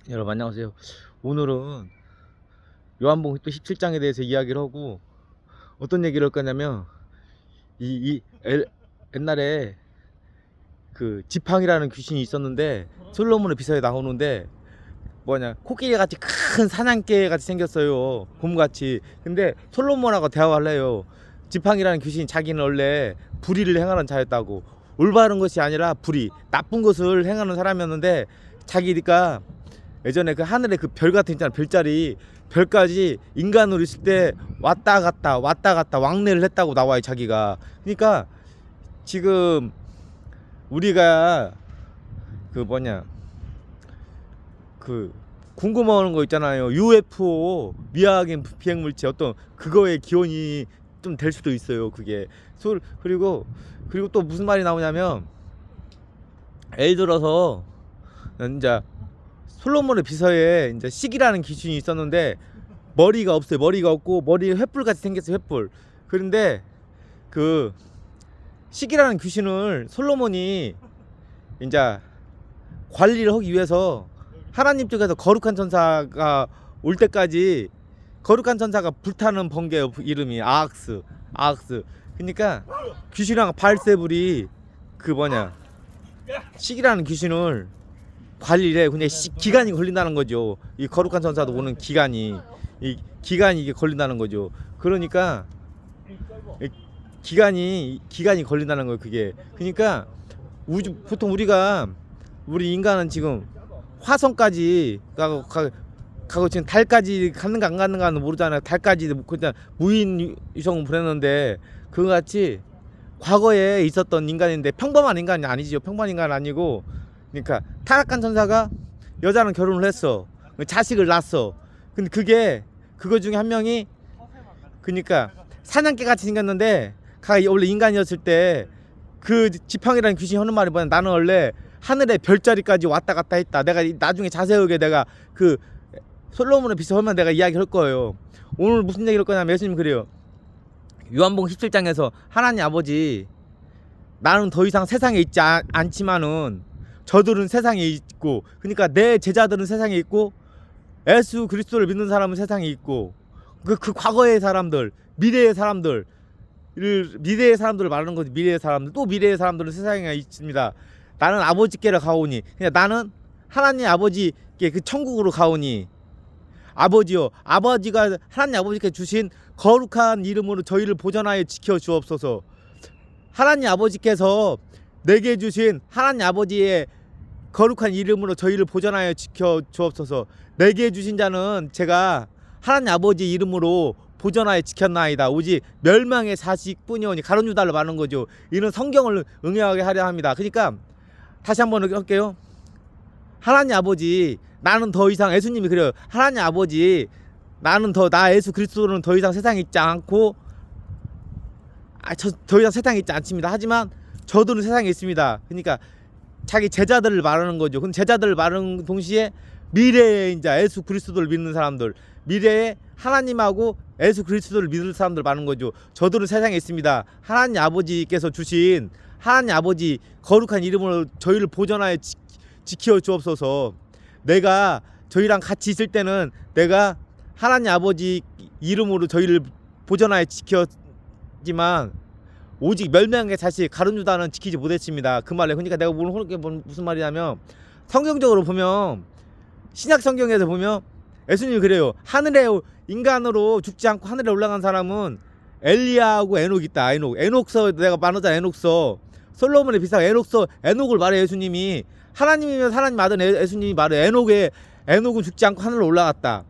여러분 안녕하세요. 오늘은 요한복음 또 17장에 대해서 이야기를 하고, 어떤 얘기를 할 거냐면 옛날에 그 지팡이라는 귀신이 있었는데 솔로몬의 비서에 나오는데, 코끼리 같이 큰 사냥개 같이 생겼어요, 곰같이. 근데 솔로몬하고 대화를 해요. 지팡이라는 귀신이 자기는 원래 불의를 행하는 자였다고, 올바른 것이 아니라 불의, 나쁜 것을 행하는 사람이었는데, 자기가 예전에 그 하늘에 그 별 같은 있잖아, 별자리, 별까지 인간으로 있을 때 왔다 갔다 왕래를 했다고 나와요, 자기가. 그러니까 지금 우리가 그 그 궁금한 거 있잖아요. UFO, 미확인 비행물체, 어떤 그거의 기원이 좀 될 수도 있어요, 그게. 그리고 또 무슨 말이 나오냐면, 예를 들어서 이제 솔로몬의 비서에 이제 식이라는 귀신이 있었는데, 머리가 없어요. 머리가 없고 머리에 횃불 같이 생겼어요, 횃불. 그런데 그 식이라는 귀신을 솔로몬이 이제 관리를 하기 위해서 하나님 쪽에서 거룩한 천사가 올 때까지, 거룩한 천사가 불타는 번개요, 이름이 아악스. 그러니까 귀신이랑 바알세불이 그 식이라는 귀신을 관리를 해. 근데 기간이 걸린다는 거죠. 이 거룩한 천사도 오는 기간이 이게 걸린다는 거죠. 그러니까 기간이 걸린다는 거예요, 그게. 그러니까 보통 우리 인간은 지금 화성까지 가고 지금 달까지 갔는가 안 갔는가는 모르잖아요. 달까지 그냥 무인 위성을 보냈는데, 그거 같이 과거에 있었던 인간인데, 평범한 인간이 아니죠. 평범한 인간 아니고. 그러니까 타락한 천사가 여자랑 결혼을 했어. 자식을 낳았어. 근데 그거 중에 한 명이, 그러니까 사냥개 같이 생겼는데, 원래 인간이었을 때 그 지팡이라는 귀신이 하는 말이 나는 원래 하늘의 별자리까지 왔다 갔다 했다. 내가 나중에 자세하게 내가 그 솔로몬의 비서하면 내가 이야기를 할 거예요. 오늘 무슨 얘기를 할 거냐면, 예수님 그래요. 요한복음 17장에서 하나님 아버지, 나는 더 이상 세상에 있지 않지만은 저들은 세상에 있고, 그러니까 내 제자들은 세상에 있고, 예수 그리스도를 믿는 사람은 세상에 있고, 그 과거의 사람들, 미래의 사람들을 말하는 거지. 미래의 사람들, 또 미래의 사람들은 세상에 있습니다. 나는 아버지께로 가오니, 그냥 나는 하나님 아버지께 그 천국으로 가오니, 아버지요, 아버지가 하나님 아버지께 주신 거룩한 이름으로 저희를 보전하여 지켜 주옵소서. 하나님 아버지께서 내게 주신 하나님 아버지의 거룩한 이름으로 저희를 보전하여 지켜 주옵소서. 내게 주신 자는 제가 하나님 아버지 이름으로 보전하여 지켰나이다. 오직 멸망의 자식뿐이오니, 가론유다를 말하는 거죠. 이런 성경을 응용하게 하려 합니다. 그러니까 다시 한번 할게요. 하나님 아버지, 나는 더 이상, 예수님이 그래요. 하나님 아버지, 나 예수 그리스도는 더 이상 세상에 있지 않고, 더 이상 세상에 있지 않습니다. 하지만 저들은 세상에 있습니다. 그러니까 자기 제자들을 말하는 거죠. 근데 제자들을 말하는 동시에 미래에 이제 예수 그리스도를 믿는 사람들, 미래에 하나님하고 예수 그리스도를 믿을 사람들 말하는 거죠. 저들은 세상에 있습니다. 하나님 아버지께서 주신 하나님 아버지 거룩한 이름으로 저희를 보전하여 지켜 주옵소서. 내가 저희랑 같이 있을 때는 내가 하나님 아버지 이름으로 저희를 보전하여 지켰지만, 오직 멸망의 자식 가룟유다는 지키지 못했습니다. 그 말에. 그러니까 내가 무슨 말이냐면, 성경적으로 보면, 신약 성경에서 보면 예수님이 그래요. 하늘에 인간으로 죽지 않고 하늘에 올라간 사람은 엘리야하고 에녹 있다. 에녹서 내가 말하자. 에녹서 솔로몬의 비상 에녹을 말해. 예수님이 하나님이면 하나님 아들 예수님이 말해. 에녹은 죽지 않고 하늘로 올라갔다.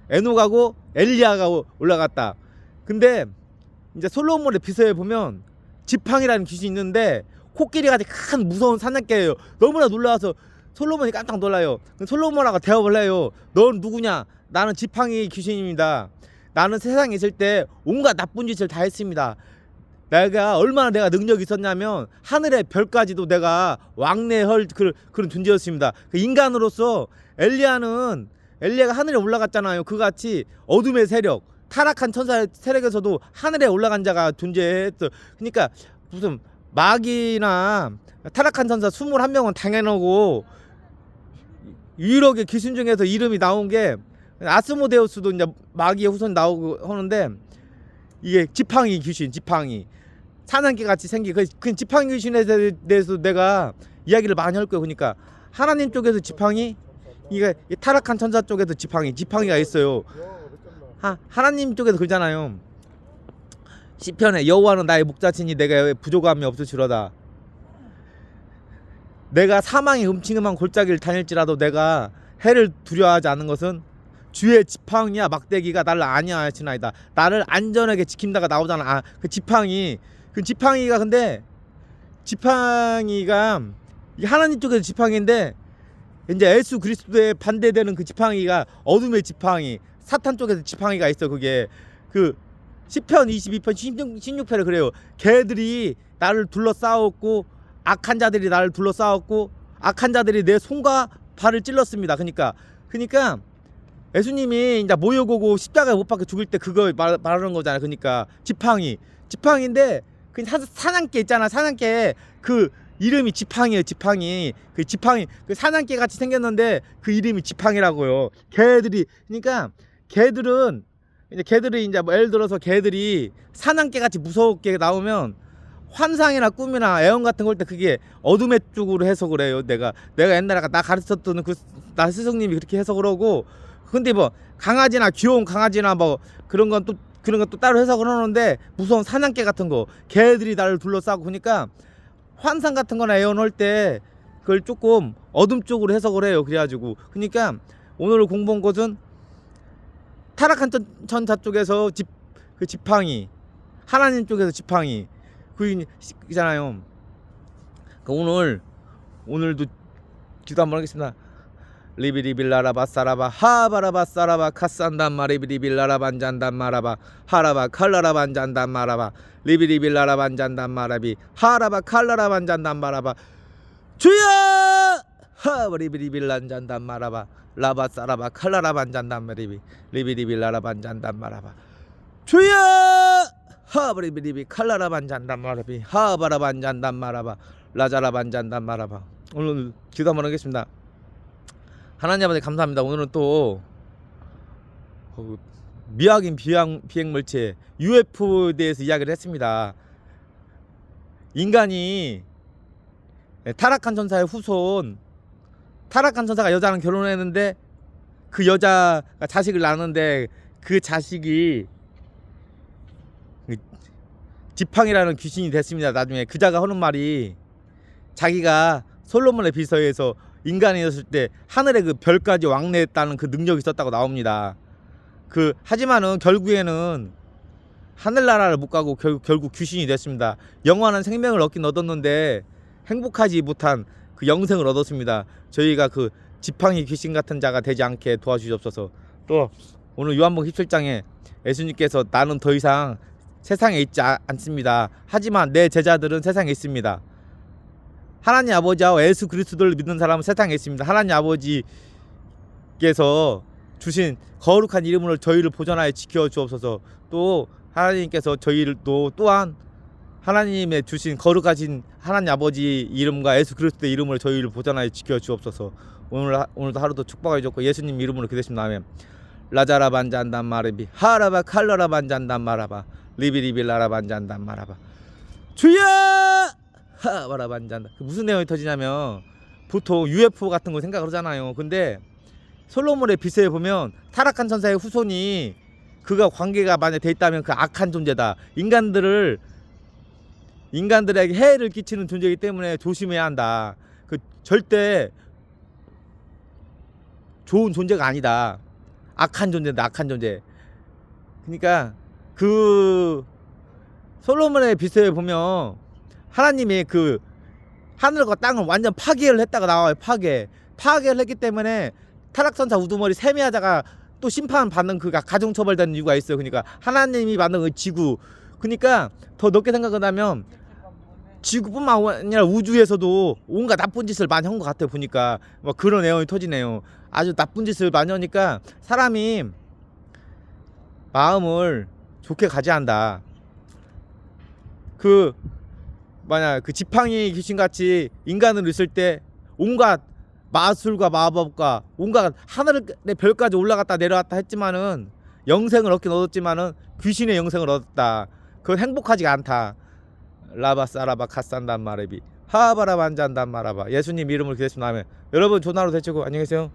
에녹하고 엘리야가 올라갔다. 근데 이제 솔로몬의 비서에 보면 지팡이라는 귀신이 있는데, 코끼리같이 큰 무서운 사냥개예요. 너무나 놀라서 솔로몬이 깜짝 놀라요. 솔로몬하고 대화를 해요. 넌 누구냐? 나는 지팡이 귀신입니다. 나는 세상에 있을 때 온갖 나쁜 짓을 다 했습니다. 얼마나 내가 능력이 있었냐면, 하늘의 별까지도 내가 왕래할 그런 존재였습니다. 그 인간으로서 엘리야가 하늘에 올라갔잖아요. 그같이 어둠의 세력, 타락한 천사의 세력에서도 하늘에 올라간 자가 존재했어. 그러니까 무슨 마귀나 타락한 천사 21명은 당연하고, 유일하게 귀신 중에서 이름이 나온 게 아스모데우스도 이제 마귀의 후손 나오고 하는데 이게 지팡이 귀신, 지팡이 사냥개 같이 생긴 그 지팡이 귀신에 대해서 내가 이야기를 많이 할 거예요. 그러니까 하나님 쪽에서 지팡이, 이게 타락한 천사 쪽에서 지팡이가 있어요. 하나님 쪽에서 그러잖아요. 시편에 여호와는 나의 목자시니 내가 부족함이 없으시로다. 내가 사망의 음침한 골짜기를 다닐지라도 내가 해를 두려워하지 않는 것은 주의 지팡이와 막대기가 나를 안위하시나이다. 나를 안전하게 지킨다가 나오잖아. 그 지팡이가 근데 지팡이가 하나님 쪽에서 지팡이인데 이제 예수 그리스도에 반대되는 그 지팡이가 어둠의 지팡이, 사탄 쪽에서 지팡이가 있어. 그게 그 시편 22편 16편에 그래요. 걔들이 나를 둘러싸웠고 악한 자들이 나를 둘러싸웠고 악한 자들이 내 손과 발을 찔렀습니다. 그러니까 예수님이 이제 모욕오고 십자가에 못 박혀 죽을 때 그거 말하는 거잖아요. 그러니까 지팡이인데 그 사냥개 있잖아. 사냥개 그 이름이 지팡이에요. 지팡이 그 사냥개 같이 생겼는데 그 이름이 지팡이라고요. 걔들이 이제 뭐 예를 들어서 걔들이 사냥개 같이 무섭게 나오면 환상이나 꿈이나 애언 같은 걸 때 그게 어둠의 쪽으로 해석을 해요. 내가 옛날에 나 가르쳤던 나 스승님이 그렇게 해석을 하고, 근데 뭐 강아지나 귀여운 강아지나 뭐 그런 건 또 따로 해석을 하는데 무서운 사냥개 같은 거 걔들이 나를 둘러싸고 그러니까 환상 같은 거나 애언할 때 그걸 조금 어둠 쪽으로 해석을 해요. 그래가지고 그러니까 오늘 공부한 것은 타락한 천사 쪽에서 그 지팡이, 하나님 쪽에서 지팡이 그잖아요. 오늘도 기도 한번 하겠습니다. 리비리빌라라바 사라바 하바라바 사라바 카산단 마리비리빌라라반 잔단 마라바 하라바 칼라라반 잔단 마라바 리비리빌라라반 잔단 마라비 하라바 칼라라반 잔단 마라바 주여 하바리비리빌란 잔단 마라바 라바 사라바 칼라라반 잔단 마리비 리비리빌라라반 잔단 마라바 주여 하바리비리비 칼라라반 잔단 마라비 하바라반 잔단 마라바 라자라반 잔단 마라바. 오늘 기도 한번 하겠습니다. 하나님 아버지 감사합니다. 오늘은 또 미확인 비행물체 UFO에 대해서 이야기를 했습니다. 인간이 타락한 천사의 후손, 타락한 천사가 여자랑 결혼했는데 그 여자가 자식을 낳았는데 그 자식이 지팡이라는 귀신이 됐습니다. 나중에 그자가 하는 말이 자기가 솔로몬의 비서에서 인간이었을 때 하늘의 그 별까지 왕래했다는 그 능력이 있었다고 나옵니다. 하지만은 결국에는 하늘나라를 못 가고 결국 귀신이 됐습니다. 영원한 생명을 얻었는데 행복하지 못한 그 영생을 얻었습니다. 저희가 그 지팡이 귀신 같은 자가 되지 않게 도와주시옵소서. 또 오늘 요한복음 17장에 예수님께서 나는 더 이상 세상에 있지 않습니다. 하지만 내 제자들은 세상에 있습니다. 하나님 아버지와 예수 그리스도를 믿는 사람은 세상에 있습니다. 하나님 아버지께서 주신 거룩한 이름으로 저희를 보존하여 지켜 주옵소서. 또 하나님께서 저희도 또한 하나님의 주신 거룩하신 하나님 아버지 이름과 예수 그리스도의 이름으로 저희를 보존하여 지켜 주옵소서. 오늘도 하루도 축복하여 주옵고 예수님 이름으로 기도했습니다. 아멘. 라자라 반잔단 마르비 하라바 칼라라 반잔단 마라바 리비리비 라라 반잔단 마라바 주여 하바라 반잔단. 무슨 내용이 터지냐면 보통 UFO 같은 거 생각을 하잖아요. 근데 솔로몬의 비서에 보면 타락한 천사의 후손이 그가 관계가 만약 돼 있다면 그 악한 존재다. 인간들에게 해를 끼치는 존재이기 때문에 조심해야 한다. 그 절대 좋은 존재가 아니다. 악한 존재다. 악한 존재. 그러니까 그 솔로몬의 비서에 보면 하나님이 그 하늘과 땅을 완전 파괴를 했다가 나와요. 파괴를 했기 때문에 타락천사 우두머리 세미하자가 또 심판받는 그 가중처벌되는 이유가 있어요. 그러니까 하나님이 만든 그 지구, 그러니까 더 넓게 생각하면 지구뿐만 아니라 우주에서도 온갖 나쁜 짓을 많이 한 것 같아요. 보니까 뭐 그런 내용이 터지네요. 아주 나쁜 짓을 많이 하니까 사람이 마음을 좋게 가져야 한다. 만약 그 지팡이 귀신같이 인간으로 있을 때 온갖 마술과 마법과 온갖 하늘의 별까지 올라갔다 내려왔다 했지만은 영생을 얻긴 얻었지만은 귀신의 영생을 얻었다. 그건 행복하지가 않다. 라바사라바 카산단 마레비 하바라 반잔단 마라바. 예수님 이름을 기대했습니다. 아멘. 여러분 좋은 하루 되시고 안녕히 계세요.